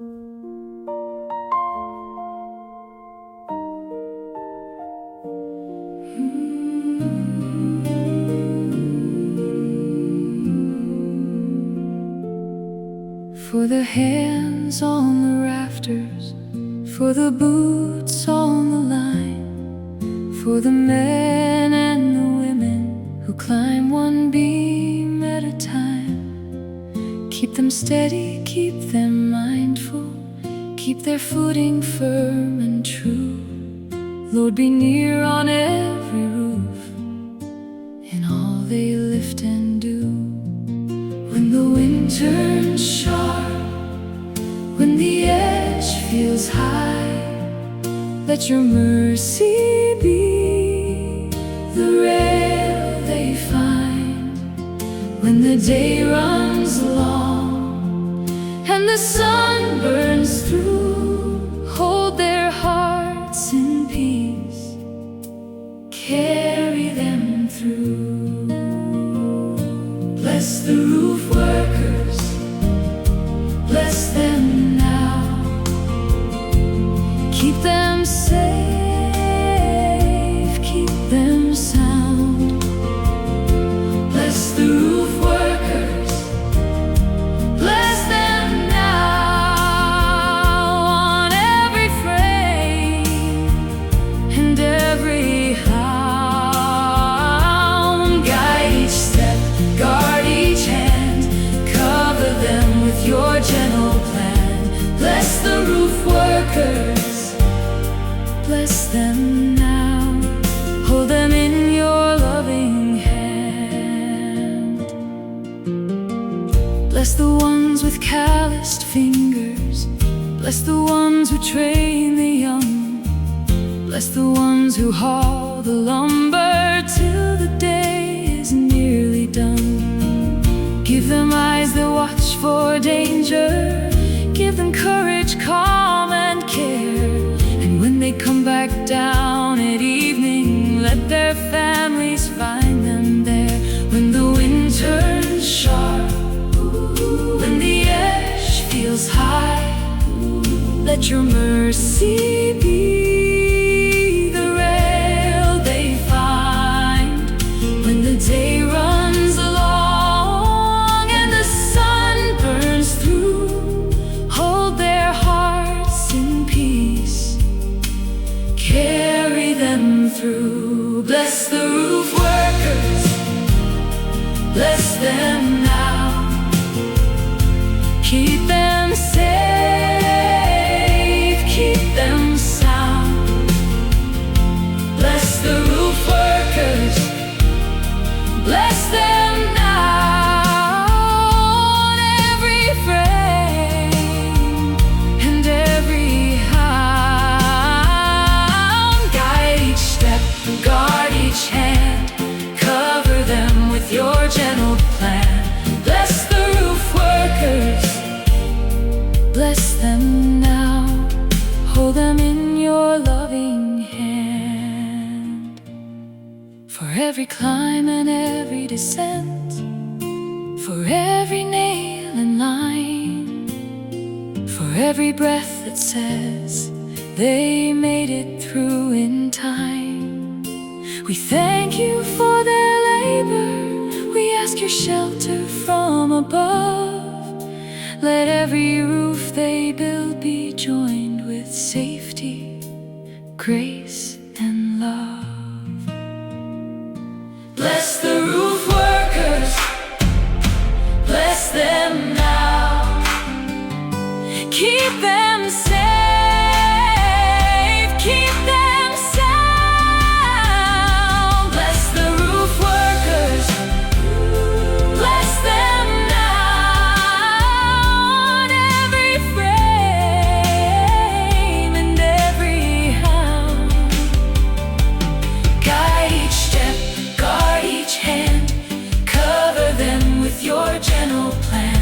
For the hands on the rafters, for the boots on the line, for the men and the women who climb one beam at a time. Keep them steady, keep them mindful, keep their footing firm and true. Lord, be near on every roof in all they lift and do. When the wind turns sharp, when the edge feels high, let your mercy be the rail they find. When the day runs long and the sun burns through, hold their hearts in peace, carry them through. Bless the roof workers, bless them now. Keep them safe, keep them sound. Bless the roof workers, bless them now. On every frame and every hound, guide each step, guard each hand, cover them with your gentle plan. Bless the roof workers, bless them now. Hold them in your loving hand. Bless the ones with calloused fingers, bless the ones who train the young, bless the ones who haul the lumber till the day is nearly done. Give them eyes that watch for danger, give them courage, calm and care. And when they come back down at evening, let their families find them there. When the wind turns sharp, when the edge feels high, let your mercy be the rail they find. When the day runs long and the sun burns through, hold their hearts in peace, carry them through. Bless the roof workers, bless them now. Keep them safe, keep them sound. Bless the roof workers, bless them now. On every frame and every hound, guide each step, guard each hand, cover them with your gentle plan. Bless the roof workers, bless them now. Hold them in your loving hand. For every climb and every descent, for every nail and line, for every breath that says they made it through in time, we thank you for their labor. We ask your shelter from above. Let every roof they build be joined with safety, grace, and love. Bless the roof workers, bless them now. Keep them safe, keep them sound. Bless the roof workers, bless them now. On every frame and every hound, guide each step, guard each hand, cover them with your gentle plan.